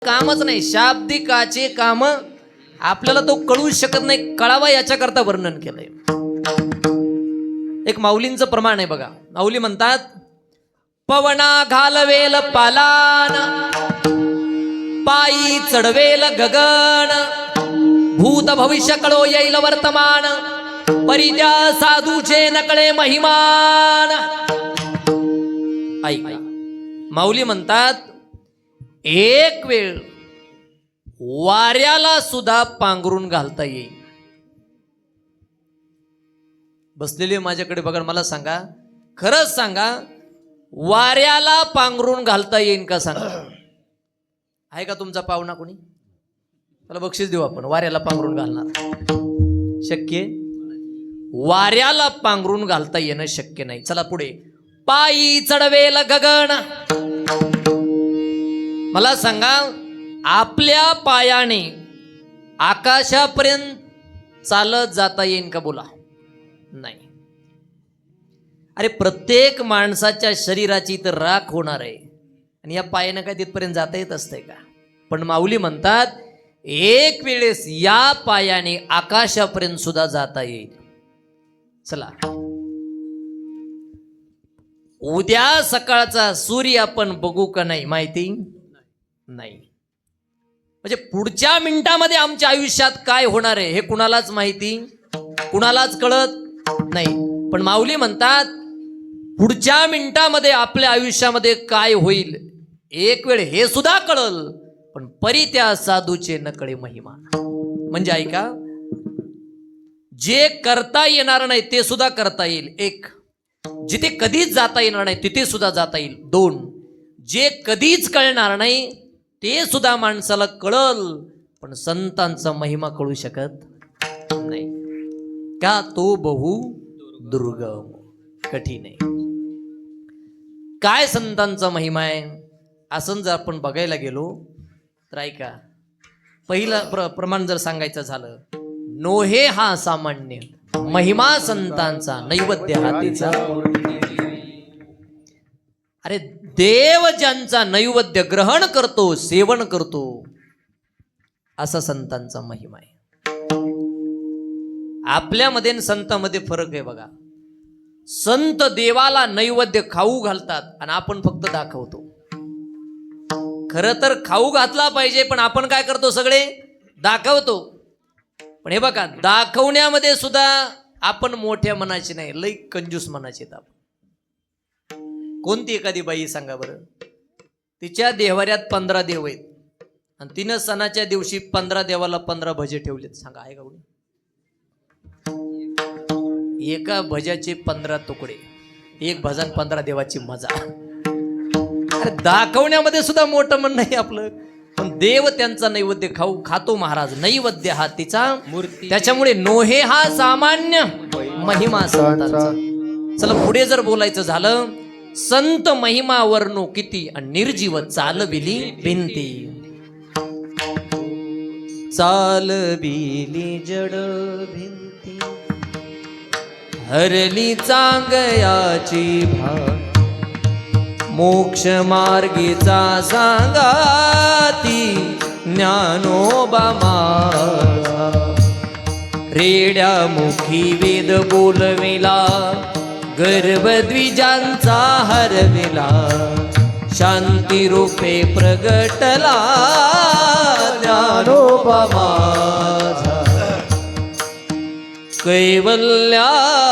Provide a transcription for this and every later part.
कामच नाही, शाब्दिकाचे काम आपल्याला तो कळू शकत नाही, कळावा याच्याकरता वर्णन केलंय. एक माऊलींचं प्रमाण आहे बघा. माऊली म्हणतात, पवना घालवेल पालान, पायी चढवेल गगन, भूत भविष्य कळो येईल वर्तमान, परित्या साधूचे नकळे महिमान. ऐका, माऊली म्हणतात, एक वेळ वाऱ्याला सुद्धा पांघरून घालता येईल. बसलेली माझ्याकडे बघा, मला सांगा, खरंच सांगा, वाऱ्याला पांघरून घालता येईल का सांगा? आहे का तुमचा पाहुणा कोणी? त्याला बक्षीस देऊ आपण, वाऱ्याला पांघरून घालणार. शक्य? वाऱ्याला पांघरून घालता येणं शक्य नाही. चला पुढे. पायी चढवेल गगन. मला सांगा, आपल्या पायाने आकाशापर्यंत चालत जाता येईल का? बोला. नाही. अरे प्रत्येक माणसाच्या शरीराची तर राख होणार आहे, आणि या पायानं काय तिथपर्यंत जाता येत असतंय का? पण माऊली म्हणतात, एक वेळेस या पायाने आकाशापर्यंत सुद्धा जाता येईल. चला, उद्या सकाळचा सूर्य आपण बघू का नाही माहिती नाही. म्हणजे पुढच्या मिनिटामध्ये आमच्या आयुष्यात काय होणार आहे हे कुणालाच माहिती, कुणालाच कळत नाही. पण माऊली म्हणतात, पुढच्या मिनिटामध्ये आपल्या आयुष्यामध्ये काय होईल एक वेळ हे सुद्धा कळल, पण परी त्या साधूचे नकळे महिमा. म्हणजे ऐका, जे करता येणार नाही ते सुद्धा करता येईल. एक, जिथे कधीच जाता येणार नाही तिथे सुद्धा जाता येईल. दोन, जे कधीच कळणार नाही ते सुद्धा माणसाला कळल, पण संतांचा महिमा कळू शकत नाही. का? तो बहु दुर्गम, कठीण आहे. काय संतांचा महिमा आहे असं जर आपण बघायला गेलो तर ऐका, पहिलं प्रमाण जर सांगायचं झालं, नोहे हा सामान्य, महिमा संतांचा, नैवेद्य हातीचा. अरे देव ज्यांचा नैवेद्य ग्रहण करतो, सेवन करतो, असा संतांचा महिमा आहे. आपल्यामध्ये आणि संतांमध्ये फरक आहे बघा. संत देवाला नैवेद्य खाऊ घालतात आणि आपण फक्त दाखवतो. खरं तर खाऊ घातला पाहिजे, पण आपण काय करतो? सगळे दाखवतो. पण हे बघा, दाखवण्यामध्ये सुद्धा आपण मोठ्या मनाची नाही, लई कंजूस मनाची आहेत आपण. कोणती एखादी बाई सांगा बरं, तिच्या देवाऱ्यात 15 देव आहेत आणि तिनं सणाच्या दिवशी 15 देवाला 15 भजे ठेवलेत. सांगा, आहे का कोणी? एका भज्याचे 15 तुकडे, एक भजन 15 देवाची मजा. अरे दाखवण्यामध्ये सुद्धा मोठं मन नाही आपलं, पण देव त्यांचा नैवेद्य खातो महाराज. नैवेद्य हा तिचा मूर्ती. त्याच्यामुळे नोहे हा सामान्य, महिमा संतांचा. चला पुढे जर बोलायचं झालं, संत महिमा वर्णो किती आणि निर्जीव चालविली भिंती. चालविली जड भिंती, हरली चांगयाची भान, मोक्ष मार्गीचा सांगाती ज्ञानोबा माझा. रेड्या मुखी वेद बोलविला, गर्भद्विजांचा हरविला, शांती रूपे प्रगटला ज्ञानोबा माझा. कैवल्याचा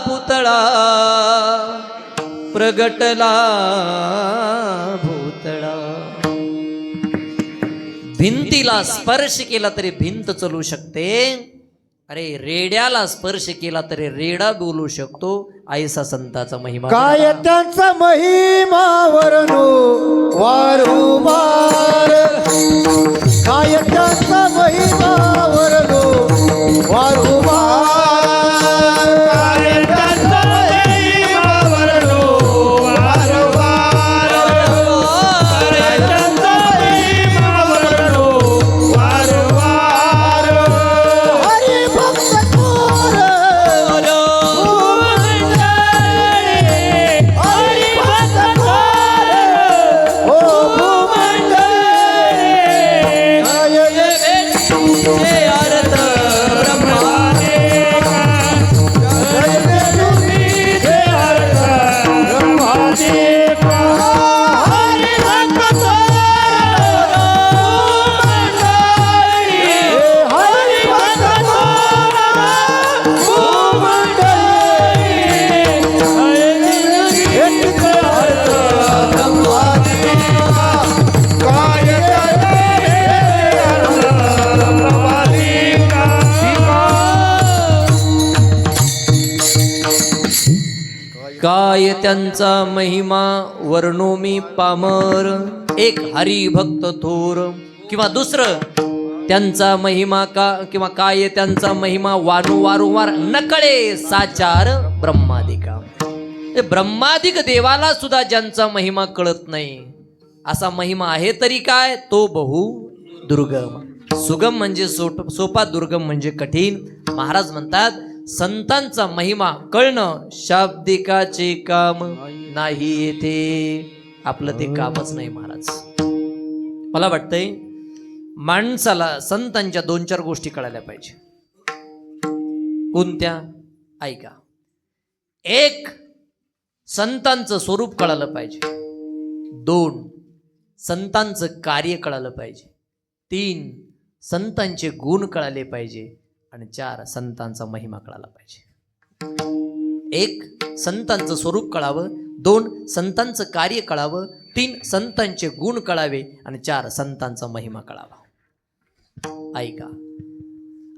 पुतळा प्रगटला भूतळा. भिंतीला स्पर्श केला तरी भिंत चलू शकते. अरे रेड्याला स्पर्श केला तरी रेडा बोलू शकतो. ऐसा संताचा महिमा. काय त्यांचा महिमा वर्णो वारंवार, काय त्यांचा महिमा वर्णो वारंवार, काय त्यांचा महिमा वर्णो वारंवार, काय त्यांचा महिमा वर्णो वारंवार. हरी भक्त थोर, हरी भक्त थोर, काय त्यांचा महिमा वर्णो मी पामर. एक हरिभक्त थोर, किंवा दुसरं त्यांचा महिमा का किंवा काय त्यांचा महिमा वारंवार नकळे साचार ब्रह्मादिका. ब्रह्मादिक देवाला सुद्धा ज्यांचा महिमा कळत नाही असा महिमा आहे तरी काय तो बहु दुर्गम. सुगम म्हणजे सोपा, दुर्गम म्हणजे कठीण. महाराज म्हणतात संतांचा महिमा कळणं शाब्दिकाचे काम नाही येथे. आपलं ते कामच नाही महाराज. मला वाटतंय माणसाला संतांच्या 2-4 गोष्टी कळायला पाहिजे. कोणत्या? ऐका. एक, संतांचं स्वरूप कळालं पाहिजे. 2, संतांचं कार्य कळालं पाहिजे. 3, संतांचे गुण कळाले पाहिजे. आणि 4, संतांचा महिमा कळाला पाहिजे. 1, संतांचं स्वरूप कळावं. 2, संतांचं कार्य कळावं. 3, संतांचे गुण कळावे. आणि 4, संतांचा महिमा कळावा. ऐका,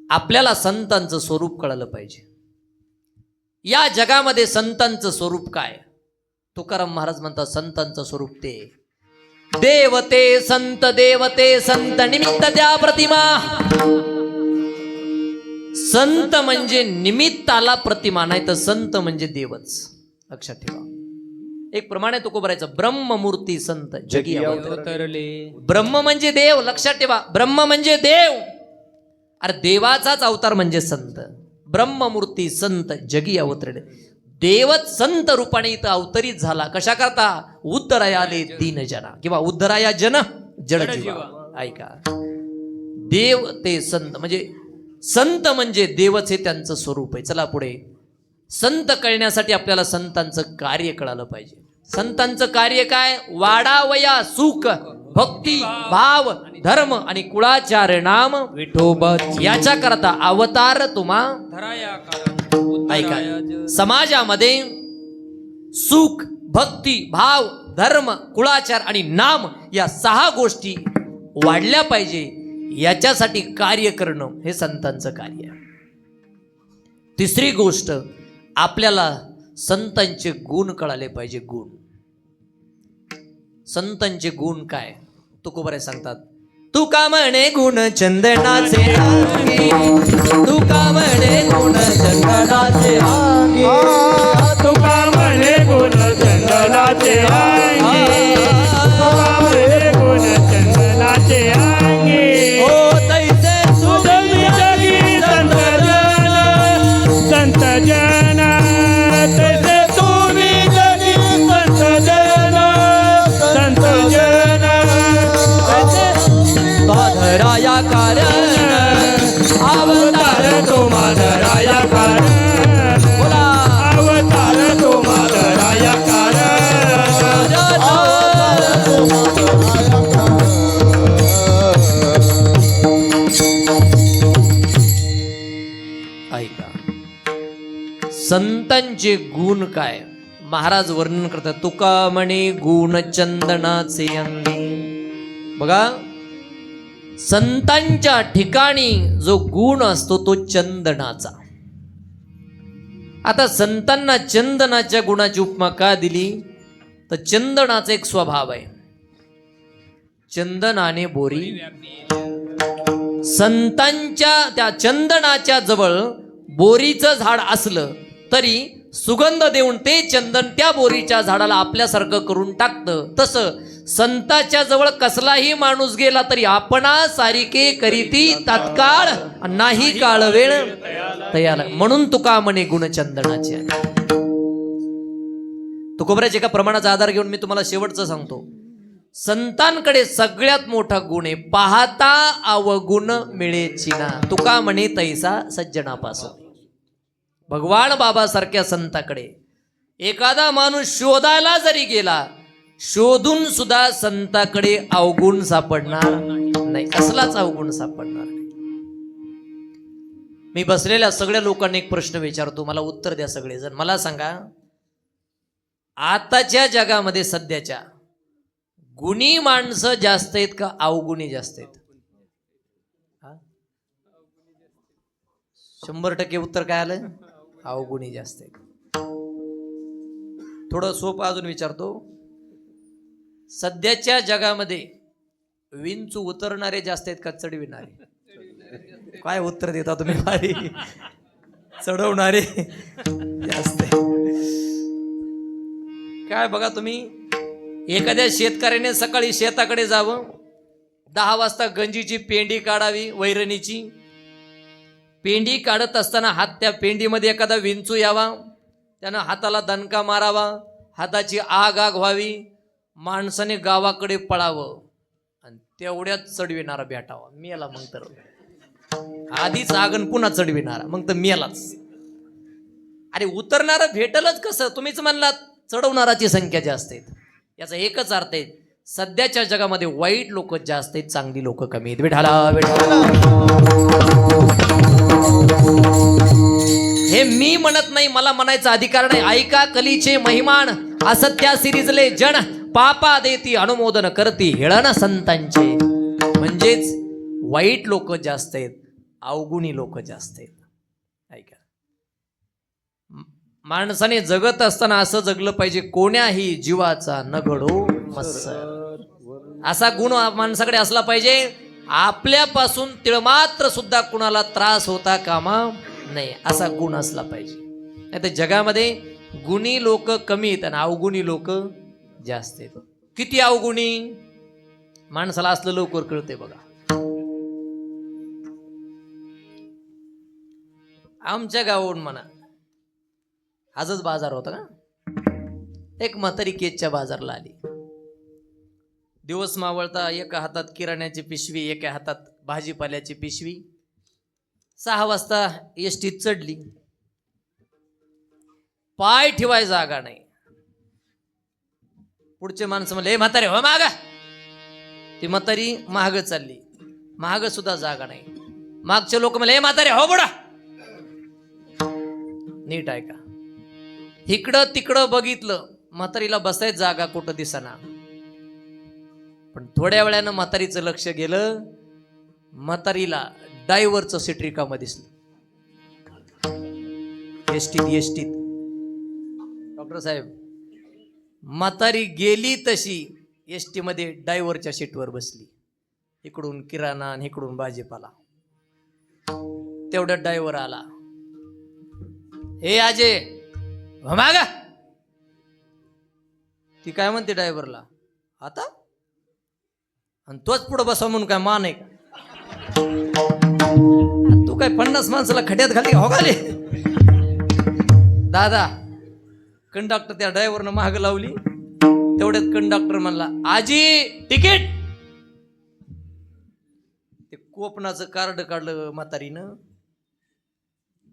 आपल्याला संतांचं स्वरूप कळालं पाहिजे. या जगामध्ये संतांचं स्वरूप काय? तुकाराम महाराज म्हणतात संतांचं स्वरूप ते देवते संत निमित्त द्या प्रतिमा. संत म्हणजे निमित्ताला प्रतिमा, नाही तर संत म्हणजे देवच. लक्षात ठेवा. एक प्रमाण आहे तुकोबरायचं, ब्रह्ममूर्ती संत जगी अवतरले. ब्रह्म म्हणजे देव. लक्षात ठेवा, ब्रह्म म्हणजे देव. अरे देवाचाच अवतार म्हणजे संत. ब्रह्ममूर्ती संत जगी अवतरले. देवच संत रूपाने इथं अवतरित झाला. कशा करता? उद्धरायाले दीन जना किंवा उद्धराया जन जड जीवा. ऐका, देव ते संत म्हणजे संत म्हणजे देवच हे त्यांचं स्वरूप आहे. चला पुढे. संत कळण्यासाठी आपल्याला संतांचं कार्य कळालं पाहिजे. संतांचं कार्य काय? वाडावया सुख भक्ती भाव धर्म आणि कुळाचार नाम विठोबा याच्या करता अवतार तुम्हा. ऐका, समाजामध्ये सुख भक्ती भाव धर्म कुळाचार आणि नाम या 6 गोष्टी वाढल्या पाहिजे. याच्यासाठी कार्य करणं हे संतांचं कार्य आहे. तिसरी गोष्ट, आपल्याला संतांचे गुण कळाले पाहिजे. गुण, संतांचे गुण काय? तुकोबराय सांगतात, तुका म्हणे गुण चंदनाचे अंगी, तुका म्हणे गुण चंदनाचे अंगी, तुका म्हणे गुण चंदनाचे अंगी, तुका म्हणे गुण चंदनाचे अंगी. ओ तैसे तुम्ही जगी संत जन, तैसे तुम्ही जगी संत जन, माधराया कारण अवतार तो माधराया कारण. बोला अवतार तो माधराया कारण. ऐका, संतांचे गुण काय? महाराज वर्णन करतात, तुका म्हणे गुण चंदनाचे अंगी. बघा, संतांच्या ठिकाणी जो गुण असतो तो चंदनाचा. आता संतांना चंदनाच्या गुणाची उपमा का दिली? तर चंदनाचा एक स्वभाव आहे, चंदनाने बोरी. संतांच्या त्या चंदनाच्या जवळ बोरीचं झाड असलं तरी सुगंध देऊन ते चंदन त्या बोरीच्या झाडाला आपल्यासारखं करून टाकतं. तसं संताच्या जवळ कसलाही माणूस गेला तरी आपणा सारिके करीती तात्काळ नाही काळ वेळ तयाला. म्हणून तुका म्हणे गुण चंदनाचे. तुकोबराच्या एका प्रमाणाचा आधार घेऊन मी तुम्हाला शेवटचं सांगतो. संतांकडे सगळ्यात मोठा गुण आहे, पाहता अवगुण मिळेची ना. तुका म्हणे तैसा सज्जनापासून. भगवान बाबा सारख्या संताकडे एखादा माणूस शोधायला जरी गेला, शोधून सुद्धा संताकडे अवगुण सापडणार नाही, कसलाच अवगुण सापडणार नाही. मी बसलेल्या सगळ्या लोकांना एक प्रश्न विचारतो, मला उत्तर द्या सगळेजण. मला सांगा, आताच्या जगामध्ये सध्याच्या गुणी माणसं जास्त आहेत का अवगुणी जास्त आहेत? 100% उत्तर काय आलं? अवगुणी जास्त आहेत. थोडं सोपं अजून विचारतो. सध्याच्या जगामध्ये विंचू उतरणारे जास्त आहेत का चढविणारे? काय उत्तर देता तुम्ही? भारी. चढवणारे जास्त आहे. काय बघा तुम्ही, एखाद्या शेतकऱ्याने सकाळी शेताकडे जावं, 10 वाजता गंजीची पेंडी काढावी, वैरणीची पेंडी काढत असताना हात त्या पेंडीमध्ये एखादा विंचू यावा, त्यानं हाताला दणका मारावा, हाताची आग व्हावी, माणसाने गावाकडे पळावं आणि तेवढ्यात चढविणारा भेटावा. मेला मग तर, आधीच आगन पुन्हा चढविणारा, मग तर मेलाच. अरे उतरणारा भेटलच कसं? तुम्हीच म्हणलात चढवणाराची संख्या जास्त आहेत. याचा एकच अर्थ आहे, सध्याच्या जगामध्ये वाईट लोक जास्त आहेत, चांगली लोक कमी आहेत. विठाला विठाला. हे मी म्हणत नाही, मला म्हणायचा अधिकार नाही. ऐका कलीचे महिमान, असत्या सिरिजले जन, पापा देती अनुमोदन करती हेळण संतांचे. म्हणजेच वाईट लोक जास्त आहेत, अवगुणी लोक जास्त आहेत. ऐका, माणसाने जगत असताना असं जगलं पाहिजे, कोण्याही जीवाचा न घडो मत्सर. असा गुण माणसाकडे असला पाहिजे, आपल्यापासून तिळमात्र सुद्धा कुणाला त्रास होता कामा नाही, असा गुण असला पाहिजे. नाही तर जगामध्ये गुणी लोक कमी आहेत आणि अवगुणी लोक जास्त आहेत. किती अवगुणी माणसाला असलं लवकर कळते बघा. आमच्या गावाहून म्हणा, आजच बाजार होता ना, एक म्हातारी केकच्या बाजारला आली. दिवस मावळता एका हातात किराण्याची पिशवी, एका हातात भाजीपाल्याची पिशवी. 6 वाजता एसटीत चढली, पाय ठेवाय जागा नाही. पुढचे माणसं म्हणले, म्हातारे हो माग. ती म्हातारी महाग चालली, महाग सुद्धा जागा नाही. मागचे लोक म्हणले, म्हातारे हो बुडा. नीट ऐका, इकडं तिकडं बघितलं, म्हातारीला बसायच जागा कुठं दिसना. पण थोड्या वेळानं म्हातारीचं लक्ष गेलं, म्हातारीला ड्रायव्हरचं सीट रिकामं दिसलं. एसटीत डॉक्टर साहेब, म्हातारी गेली तशी एसटी मध्ये ड्रायव्हरच्या सीटवर बसली. इकडून किराणा आणि इकडून भाजीपाला. तेवढ्यात ड्रायव्हर आला. हे आजे मागा. ती काय म्हणते ड्रायव्हरला, आता आणि तोच पुढे बसा म्हणून काय मान आहे का? तू काय 50 माणसाला खड्यात घाली हो घाले? दादा, कंडक्टर त्या ड्रायव्हरनं महाग लावली. तेवढ्यात कंडक्टर म्हणला, आजी तिकीट. ते कोपनाचं कार्ड काढलं म्हातारीनं,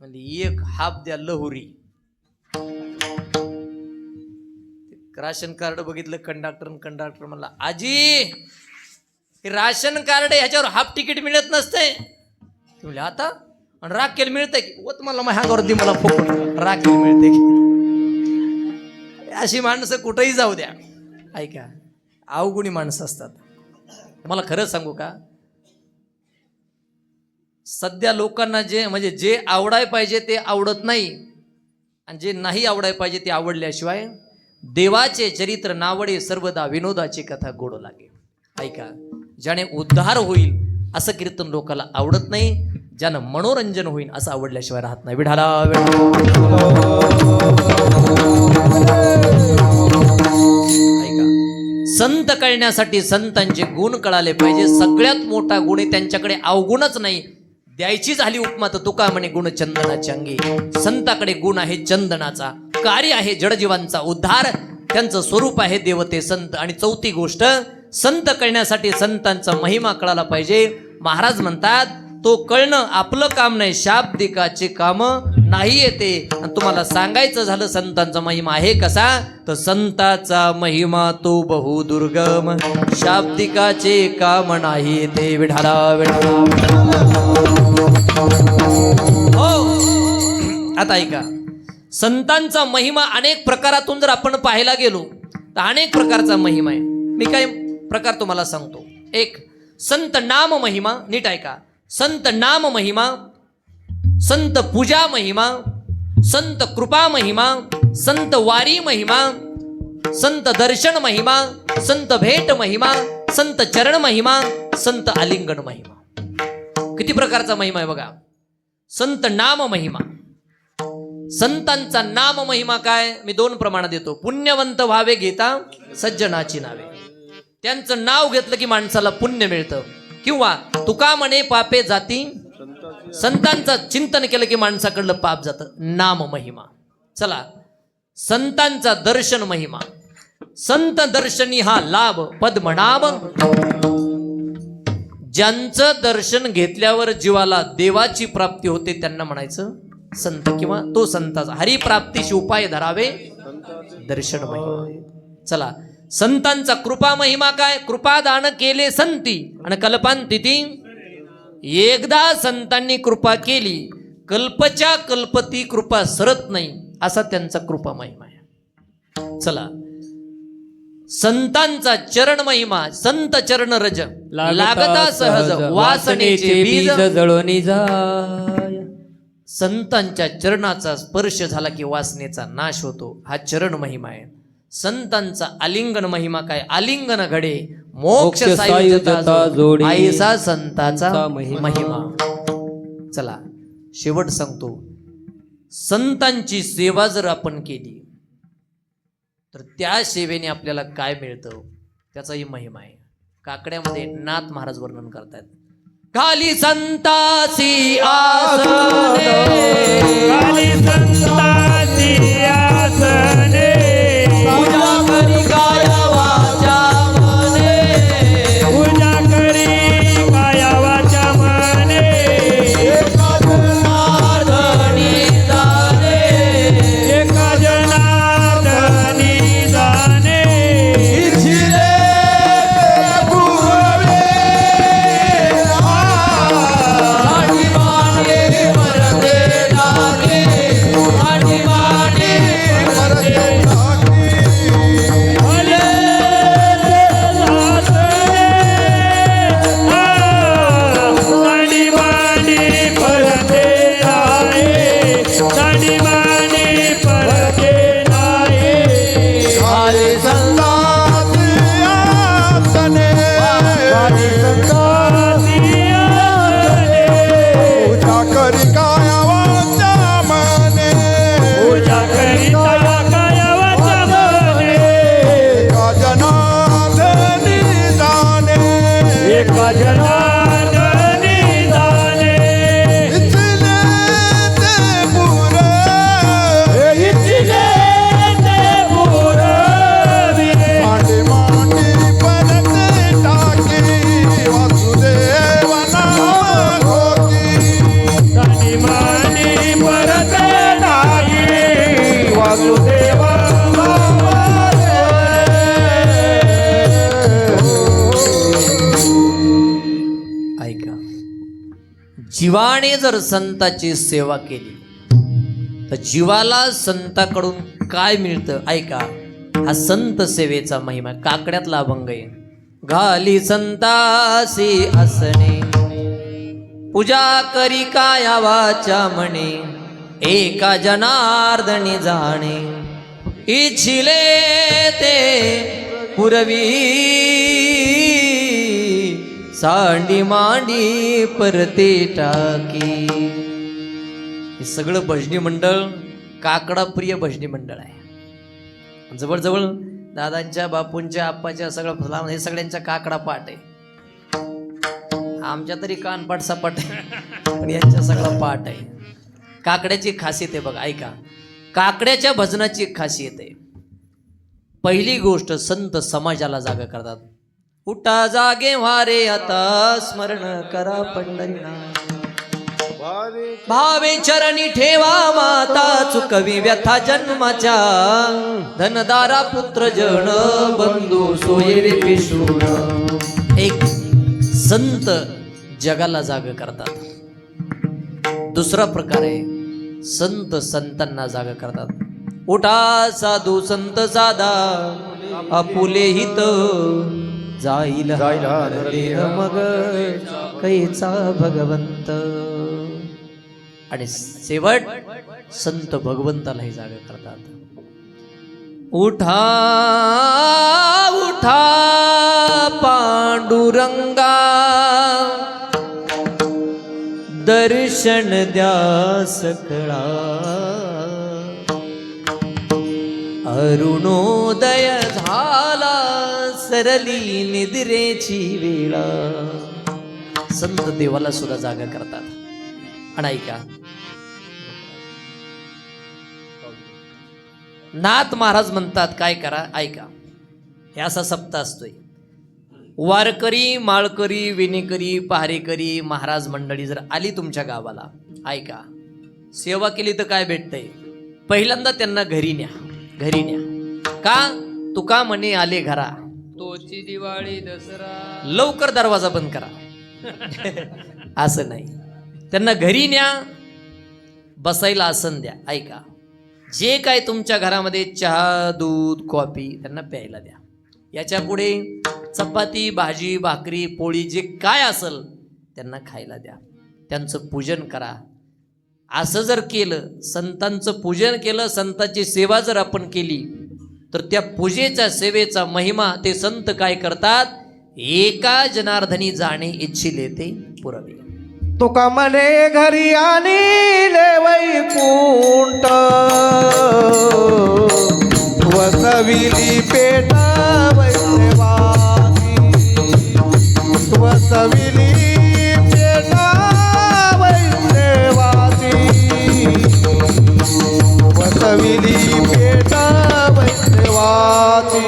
म्हणजे 1 हाफ द्या लहुरी. राशन कार्ड बघितलं कंडक्टर म्हणला, आजी हे राशन कार्ड आहे, ह्याच्यावर हाफ तिकीट मिळत नसते. तुम्ही आता आणि राखेल मिळते की? ओ तुम्हाला महागावर दे, मला फुकट राखेल मिळते की? अशी माणसं कुठेही जाऊ द्या. ऐका, अवगुणी माणसं असतात. मला खरं सांगू का, सध्या लोकांना जे आवडाय पाहिजे ते आवडत नाही, आणि जे नाही आवडाय पाहिजे ते आवडल्याशिवाय देवाचे चरित्र नावडे, सर्वदा विनोदाची कथा गोड लागे. ऐका, ज्याने उद्धार होईल असं कीर्तन लोकांना आवडत नाही, ज्यानं मनोरंजन होईल असं आवडल्याशिवाय राहत नाही. विढाला ऐका, संत कळण्यासाठी संतांचे गुण कळाले पाहिजे. सगळ्यात मोठा गुण आहे त्यांच्याकडे अवगुणच नाही. द्यायची झाली उपमा तर तुका म्हणे, गुण चंदनाच्या अंगी. संताकडे गुण आहे चंदनाचा, कार्य आहे जडजीवांचा उद्धार, त्यांचं स्वरूप आहे देवते संत. आणि चौथी गोष्ट, संत कळण्यासाठी संतांचा महिमा कळाला पाहिजे. महाराज म्हणतात, तो कळणं आपलं काम नाही, शाब्दिकाचे काम नाही येते. आणि तुम्हाला सांगायचं झालं संतांचा महिमा आहे कसा, तर संताचा महिमा तो बहु दुर्गम, शाब्दिकाचे काम नाही येते. विढाला विढाला. हो, आता ऐका, संतांचा महिमा अनेक प्रकारातून जर आपण पाहायला गेलो तर अनेक प्रकारचा महिमा आहे. मी काही प्रकार तुम्हाला सांगतो. एक, संत नाम महिमा. नीट ऐका, संत नाम महिमा, संत पूजा महिमा, संत कृपा महिमा, संत वारी महिमा, संत दर्शन महिमा, संत भेट महिमा, संत चरण महिमा, संत आलिंगन महिमा. किती प्रकारचा महिमा आहे बघा. संत नाम महिमा. संतांचा नाम महिमा काय? मी 2 प्रमाणात देतो. पुण्यवंत व्हावे घेता सज्जनाची नावे. त्यांचं नाव घेतलं की माणसाला पुण्य मिळतं. किंवा तुका म्हणे पापे जाती, संतांचं चिंतन केलं की माणसाकडलं पाप जातं. नाम महिमा. चला, संतांचा दर्शन महिमा. संत दर्शनी हा लाभ पद्मनाभ. ज्यांचं दर्शन घेतल्यावर जीवाला देवाची प्राप्ती होते त्यांना म्हणायचं संत, किंवा तो संताचा. हरिप्राप्तीशी उपाय धरावे दर्शन महिमा. चला, संतांचा कृपा महिमा काय? कृपादान केले संती आणि कल्पांती ती. एकदा संतांनी कृपा केली, कल्पच्या कल्पती कृपा सरत नाही, असा त्यांचा कृपा महिमा आहे. चला, संतांचा चरण महिमा. संत चरण रज लागता सहज वासनेचे बीज जळोनी जाय. संतांच्या चरणाचा स्पर्श झाला की वासनेचा नाश होतो. हा चरण महिमा आहे. संतांचा आलिंगन महिमा काय? आलिंगन घडे मोक्ष सायुज्यता जोडी, ऐसा संताचा महिमा. चला, शेवट सांगतो. संतांची सेवा जर आपण केली तर त्या सेवेने आपल्याला काय मिळतं त्याचाही महिमा आहे. काकड्यामध्ये नाथ महाराज वर्णन करतात. खाली संतासी आसने, खाली संताची आसने, पूजा करी काया वाचा मने, पूजा करी काया वाचा मने, एका जनार्दनी जाणे, एका जनार्दनी जाणे. इच्छिले पूर्वे आणि माने परते लागे, आणि माने परते भले साडी मांडी परते आहे, साडी मांडी परते आहे. खाली संताची आसने, खाली संताची आसने, पूजा करी काया वाचा मने, पूजा करिता काया वाचा मने, एका जनार्दनी जाणे, एका जनार्दनी जाणे. इथले ते पुरे, इथले ते पुरविले, मांडी मांडी परते टाकी, वासुदेव नाम घोकी, साडी मांडी परते टाकी, वासुदेव ऐका. जीवाने जर संताची सेवा केली तर जीवाला संताकडून काय मिळतं ऐका. हा संत सेवेचा महिमा. काकड्यातला अभंग आहे. घाली संतासी असणे, पूजा करी काया वाचा म्हणे, एका जनार्दनी जाणे, इच्छिले ते पुरवी, सांडी मांडी परते टाकी. हे सगळं भजनी मंडळ काकडा प्रिय भजनी मंडळ आहे. जवळजवळ दादांच्या बापूंच्या आप्पाच्या सगळं फलाम हे सगळ्यांच्या काकडा पाठ आहे. आमच्या तरी कानपाट सपाट आहे, पण यांच्या सगळं पाठ आहे. काकड्याची खासियत आहे बघा. ऐका, काकड्याच्या भजनाची एक खासियत आहे. पहिली गोष्ट, संत समाजाला जागा करतात. उठा जागे वारे आता स्मरण करा पंढरीनाथ, भावे चरणी ठेवा माता, चुकवी व्यथा जन्माच्या, धनदारा पुत्र जन बंधू सोयरे पिशून. एक संत जगाला जाग करतात. दुसरा प्रकार आहे, संत संतांना जाग करतात. उठा साधू संत साधा, आपुले हित जाईल देह मग कैचा भगवंत. आणि शेवट संत भगवंतालाही जागा करतात. उठा उठा पांडुरंगा, दर्शन द्या सकळा. अरुणोदय झाला, सरली निद्रेची वेळा. संत देवाला सुद्धा जागा करतात. आणि ऐका, नाथ महाराज म्हणतात काय करा, ऐका. हे असा सप्ताह असतोय. वारकरी, माळकरी, विणेकरी, पहारेकरी, महाराज मंडळी जर आली तुमच्या गावाला, ऐका, सेवा केली तर काय भेटतंय? पहिल्यांदा त्यांना घरी न्या, घरी न्या. का? तुका म्हणे आले घरा, तोची दिवाळी दसरा. लवकर दरवाजा बंद करा. असं नाही, त्यांना घरी न्या, बसायला आसन द्या. ऐका, जे काय तुमच्या घरामध्ये चहा, दूध, कॉफी त्यांना प्यायला द्या. याच्या पुढे चपाती, भाजी, भाकरी, पोळी जे काय असेल त्यांना खायला द्या. त्यांचं पूजन करा. असं जर केलं, संतांचं पूजन केलं, संतांची सेवा जर आपण केली, तर त्या पूजेच्या सेवेचा महिमा ते संत काय करतात? एका जनार्दनी जाणे इच्छिले ते पुरवे. तुका म्हणे घरी आणिले वैकुंठ, वसविली पेट वैष्णवाची, वसविली पेट वैष्णवाची, वसविली पेट वैष्णवाची.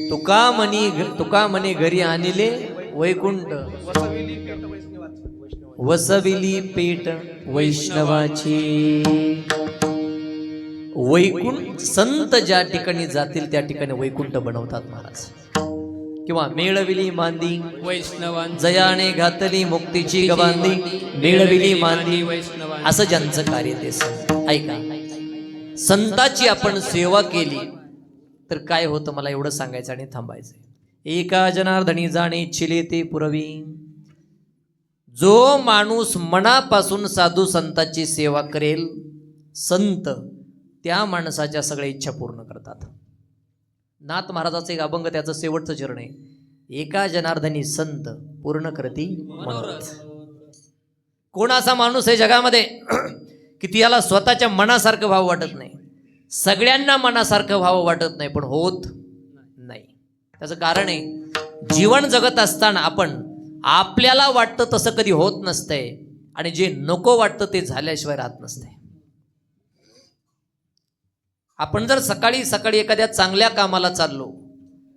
तुका म्हणे घरी आणिले वैकुंठ, तुका म्हणे घरी आणले वैकुंठ, वसविली पेट वैष्णवाची. वैकुंठ संत ज्या ठिकाणी जातील त्या ठिकाणी वैकुंठ बनवतात महाराज. किंवा मेळविली मांदी वैष्णवांची जयाने घातली मुक्तीची गबांधी, मेळविली मांदी, वैष्णवांची. असं ज्यांचं कार्य ते संत. ऐका, संताची आपण सेवा केली तर काय होतं मला एवढं सांगायचं आणि थांबायचं. एका जनार्दनी जाणे इच्छिले ते पुरवी. जो माणूस मनापासून साधू संतांची सेवा करेल, संत त्या माणसाच्या सगळ्या इच्छा पूर्ण करतात. नाथ महाराजाचं एक अभंग, त्याचं शेवटचं चरण आहे, एका जनार्दनी संत पूर्ण करती मनोरथ. कोण असा माणूस आहे जगामध्ये की त्याला स्वतःच्या मनासारखं व्हावं वाटत नाही? सगळ्यांना मनासारखं व्हावं वाटत नाही, पण होत नाही. त्याचं कारण आहे, जीवन जगत असताना आपण आपल्याला वाटतं तसं कधी होत नसतंय, आणि जे नको वाटतं ते झाल्याशिवाय राहत नसतंय. आपण जर सकाळी सकाळी एखाद्या चांगल्या कामाला चाललो,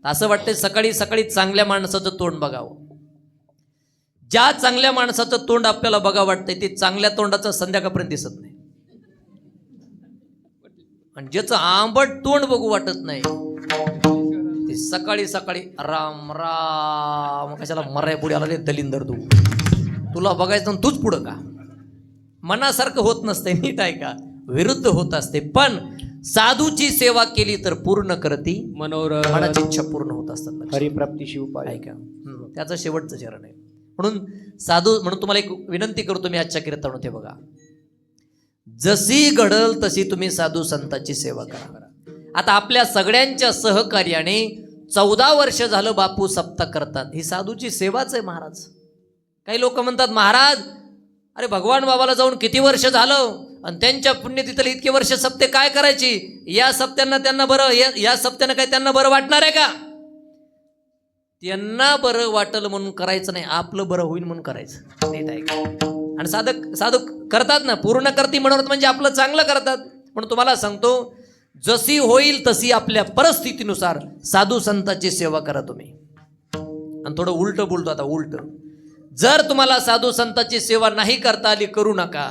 असं वाटतंय सकाळी सकाळी चांगल्या माणसाचं तोंड बघावं. ज्या चांगल्या माणसाचं तोंड आपल्याला बघावं वाटतंय ते चांगल्या तोंडाचं संध्याकाळपर्यंत दिसत नाही, आणि ज्याचं आंबट तोंड बघू वाटत नाही ते सकाळी सकाळी राम राम कशाला मराय पुढे आला रे दलिंदर, तुला बघायचं ना तूच पुढं का? मनासारखं होत नसते, नीट आहे का? विरुद्ध होत असते. पण साधूची सेवा केली तर पूर्ण करती मनोरथ. मनाची इच्छा पूर्ण होत असतात. हरिप्राप्तीशी उपाय. ऐका, त्याचं शेवटचं चरण आहे. म्हणून साधू म्हणून तुम्हाला एक विनंती करतो मी आजच्या कीर्तनात, हे बघा, जशी घडल तशी तुम्ही साधू संतांची सेवा करा. आता आपल्या सगळ्यांच्या सहकार्याने 14 वर्ष झालं बापू सप्ताह करतात. ही साधूची सेवाच आहे महाराज. काही लोक म्हणतात, महाराज अरे भगवान बाबाला जाऊन किती वर्ष झालं, आणि त्यांच्या पुण्यतिथीला इतके वर्ष सप्ते काय करायची? या सप्त्यांना त्यांना बरं, या सप्त्यानं काय त्यांना बरं वाटणार आहे का? त्यांना बरं वाटलं म्हणून करायचं नाही, आपलं बरं होईल म्हणून करायचं. नीट आहे का? आणि साधू करतात ना, पूर्ण करती मनोरथ म्हणजे आपलं चांगलं करतात. म्हणून तुम्हाला सांगतो, जशी होईल तशी आपल्या परिस्थितीनुसार साधू संतांची सेवा करा तुम्ही. आणि थोडं उलट बोलतो आता, उलट. जर तुम्हाला साधू संतांची सेवा नाही करता आली, करू नका.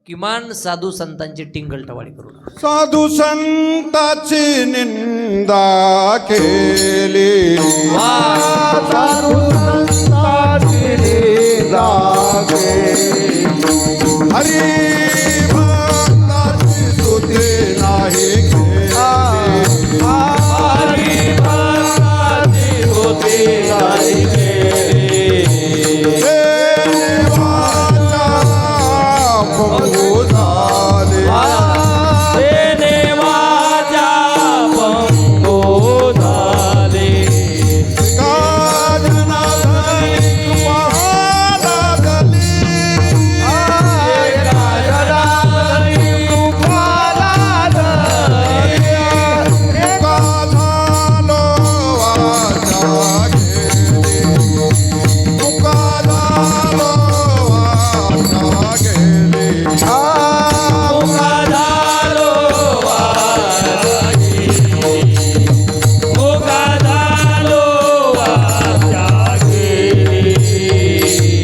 किमान साधू संतांची टिंगल टवाळी करू नका. साधू संताची निंदा केली साधू संतांची निंदा केली. हरी भक्ताची स्तुती नाही केली. हरी भक्ताची स्तुती नाही केली. देवाचा पंगू झाले. देवाच्या पंगो झाले. का जनार्दन महाराजली.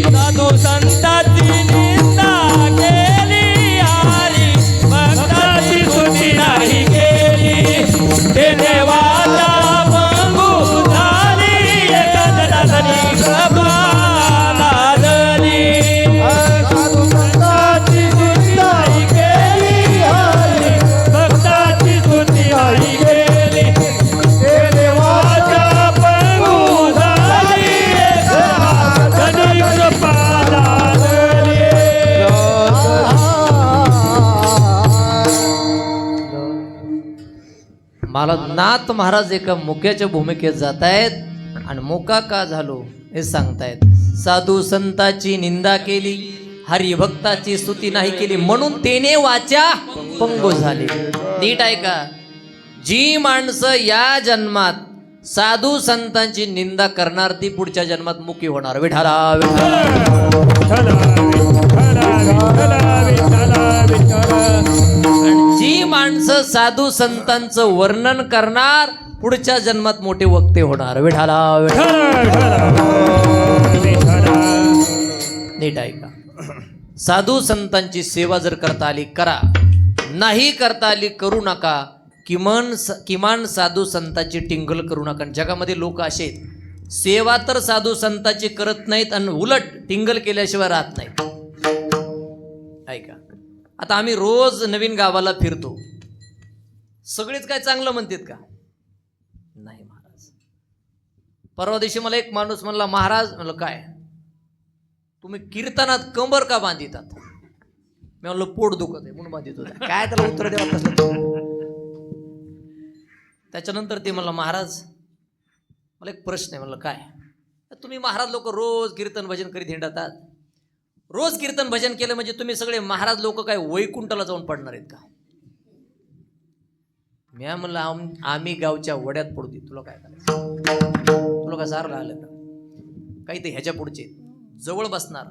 साधू संतांची निंदा केली हरी भक्ताची स्तुती नाही केली. ते देवाचा पंगू झाली एका जनार्दनी कृपा लादली. साधू संतांची निंदा केली हरी भक्ताची स्तुती नाही केली. ते देवाचा पंगू झाली एका जनार्दनी कृपा लादली. मला नाथ महाराज एका मुक्याच्या भूमिकेत जात आहेत आणि मुका का झालो हे सांगतायत. साधू संताची निंदा केली हरिभक्ताची स्तुती नाही केली म्हणून तेने वाचा पंगू झाली. नीट आहे का? जी माणसं या जन्मात साधू संतांची निंदा करणार ती पुढच्या जन्मात मुकी होणार. विठाला आणि जी माणसं साधू संतांचं वर्णन करणार पुढच्या जन्मात मोठे वक्ते होणार. विठाला नीट आहे का? साधू संतांची सेवा जर करता आली करा, नाही करता आली करू नका. किमान साधू संतांची टिंगल करू नका. जगामध्ये लोक असे आहेत, सेवा तर साधू संतांची करत नाहीत आणि उलट टिंगल केल्याशिवाय राहत नाहीत. ऐका, आता आम्ही रोज नवीन गावाला फिरतो, सगळेच काय चांगलं म्हणतात का? नाही महाराज. परवा दिवशी मला एक माणूस म्हणला, महाराज म्हणलं काय तुम्ही कीर्तनात कंबर का बांधितात? मी म्हणलं पोट दुखत आहे म्हणून बांधित होता. काय त्याला उत्तर द्यावं तसलं. त्याच्यानंतर ते म्हणलं महाराज मला एक प्रश्न आहे. म्हणलं काय? तुम्ही महाराज लोक रोज कीर्तन भजन करीत हिंडतात, रोज कीर्तन भजन केलं म्हणजे तुम्ही सगळे महाराज लोक काय वैकुंठाला जाऊन पडणार आहेत का? मी म्हणलं आम्ही गावच्या वड्यात पडू, तुला काय करायचं? तुला काय सारलं आलं का? काही ते ह्याच्या पुढचे जवळ बसणार,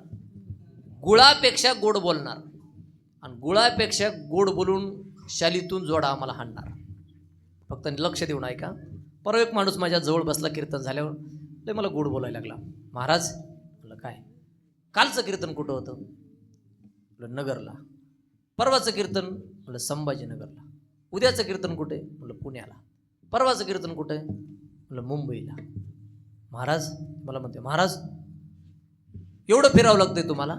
गुळापेक्षा गोड बोलणार आणि गुळापेक्षा गोड बोलून शालीतून जोडा आम्हाला हाणणार. फक्त लक्ष देऊन ऐका. परवा एक माणूस माझ्या जवळ बसला कीर्तन झाल्यावर, ते मला गोड बोलायला लागला. महाराज म्हणलं काय? कालचं कीर्तन कुठं होतं? म्हणलं नगरला. परवाचं कीर्तन म्हणलं संभाजीनगरला. उद्याचं कीर्तन कुठे? म्हणलं पुण्याला. परवाचं कीर्तन कुठे? म्हणलं मुंबईला. महाराज मला म्हणते, महाराज एवढं फिरावं लागतंय तुम्हाला?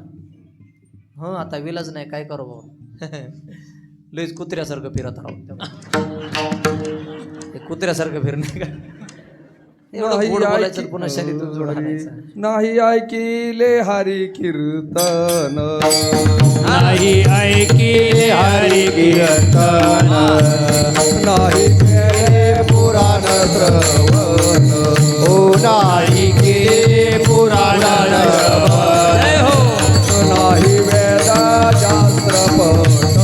हं आता विलाज नाही, काय करू बाबा. लयच कुत्र्यासारखं फिरत राहू. कुत्र्यासारखं फिरणे का? एवढं गोड बोलायचं पुन्हा शरीरातून जोड आणायचा. नाही ऐकिले हरी कीर्तन, नाही ऐकिले हरी कीर्तन, नाही केले पुराण श्रवण, हो नाही केले पुराण श्रवण, नाही वेद शास्त्र पठन,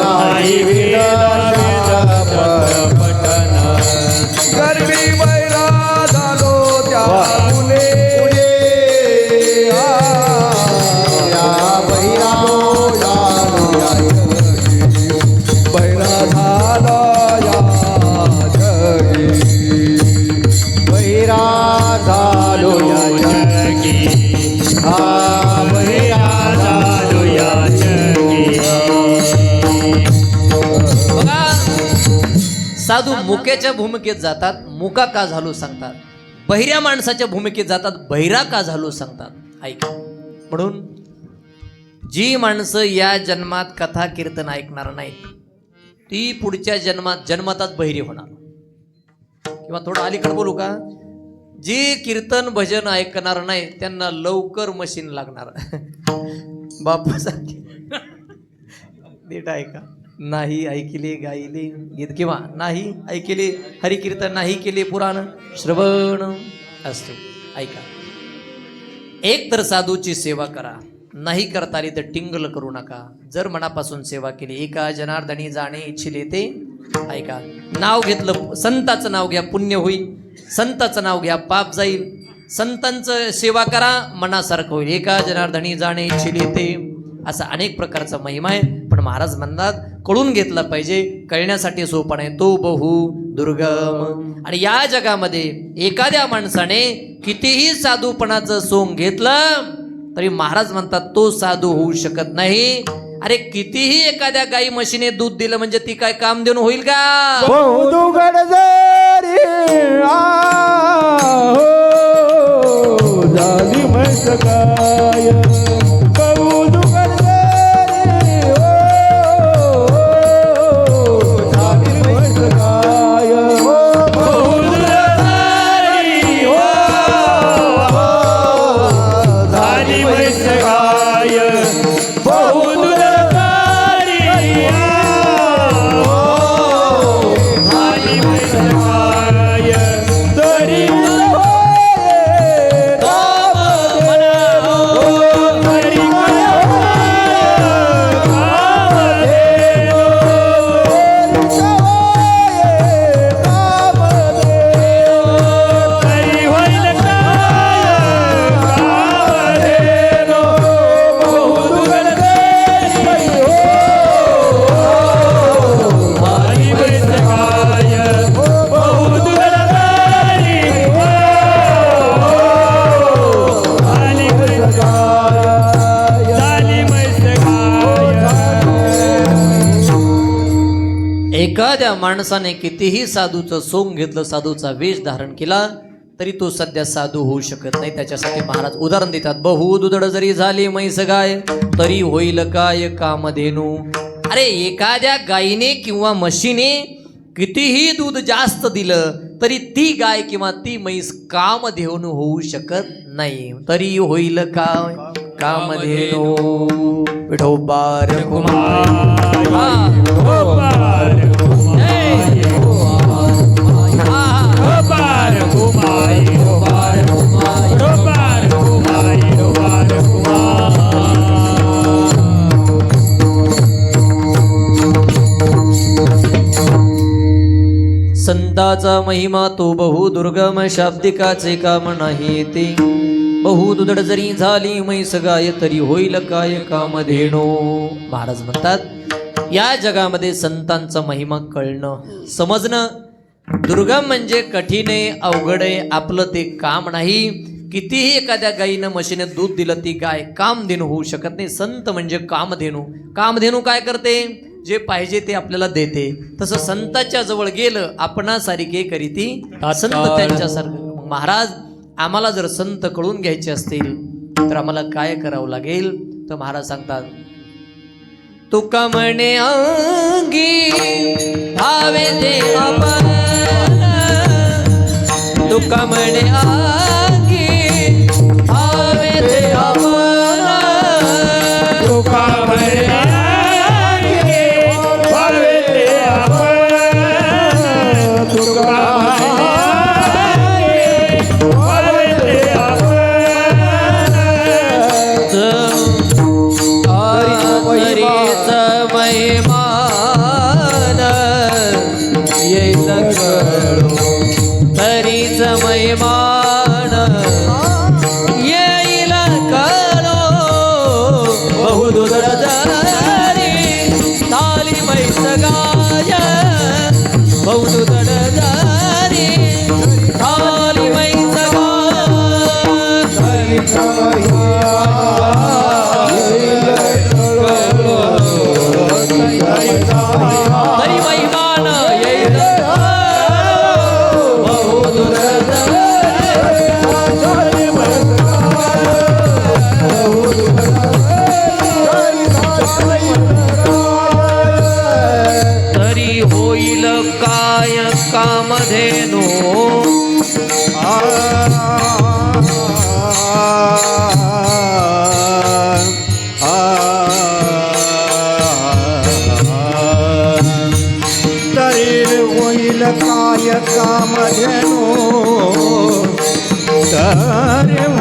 नाही वेद शास्त्र पठन. गर्वी बैरा झालो त्या मुले, बैरा झाला या जगी, बैरा झालो या जगी, हा बैरा झालो या जगी. साधू मुक्याच्या भूमिकेत जातात, मुका का झालो सांगतात. बहिऱ्या माणसाच्या भूमिकेत जातात, बहिरा का झालो सांगतात. ऐका, म्हणून जी माणसं या जन्मात कथा कीर्तन ऐकणार नाहीत ती पुढच्या जन्मातच बहिरी होणार. किंवा थोडं अलीकडे बोलू का, जी कीर्तन भजन ऐकणार नाही त्यांना लवकर मशीन लागणार. बापू सांगे नीट ऐका, नाही ऐकले गायले गीत किंवा नाही ऐकले हरिकीर्तन, नाही केले पुराण श्रवण असतो. ऐका, एक तर साधूची सेवा करा, नाही करता आली तर टिंगल करू नका. जर मनापासून सेवा केली, एका जनार्दनी जाणे इच्छिले ते ऐका. नाव घेतलं, संताचं नाव घ्या, पुण्य होईल. संताचं नाव घ्या, पाप जाईल. संतांचं सेवा करा, मनासारखं होईल. एका जनार्दनी जाणे इच्छिले ते, असा अनेक प्रकारचा महिमा आहे. पण महाराज म्हणतात कळून घेतला पाहिजे, कळण्यासाठी सोपा नाही, तो बहु दुर्गम. आणि या जगामध्ये एखाद्या माणसाने कितीही साधूपणाचं सोंग घेतलं तरी महाराज म्हणतात तो साधू होऊ शकत नाही. अरे कितीही एखाद्या गाई म्हशीने दूध दिलं म्हणजे ती काय काम देऊन होईल का? बहुदुगड जरी झाली म्हैस गाय, बहुदुगड जरी झाली म्हैस गाय, झाली म्हैस गाय, झाली म्हैस गाय, तरी एखाद्या माणसाने कितीही साधूचं सोंग घेतलं, साधूचा वेश धारण केला तरी तो सध्या साधू होऊ शकत नाही. त्याच्यासाठी महाराज उदाहरण देतात, बहु दुधड जरी झाली म्हैस गाय तरी होईल काय कामधेनू. अरे एखाद्या गायीने किंवा म्हशीने कितीही दूध जास्त दिलं तरी ती गाय किंवा ती म्हैस कामधेनू होऊ शकत नाही. तरी होईल काय कामधेनू. विठोबार संताचा महिमा तो बहु दुर्गम, शाब्दिकाचे काम नाही येते. बहु दुधड जरी झाली म्हैस गाय तरी होईल काय कामधेनू. महाराज म्हणतात या जगामध्ये संतांचा महिमा कळणं, समजणं दुर्गम म्हणजे कठीण आहे, अवघड आहे, आपलं ते काम नाही. कितीही एखाद्या गायीनं म्हशीने दूध दिलं ती गाय कामधेनू होऊ शकत नाही. संत म्हणजे कामधेनू. कामधेनू काय करते? जे पाहिजे ते आपल्याला देते. तसं संताच्या जवळ गेलं आपणासारखे करीती संत त्यांच्यासारखं. महाराज आम्हाला जर संत कळून घ्यायचे असतील तर आम्हाला काय करावं लागेल? तर महाराज सांगतात, तुका म्हणे अंगी भावे ते आपण, तुका म्हणे अंगी भावे ते आपण, तुका म्हणे अंगी भावे ते आपण, तुका महिमान मध्येनो तर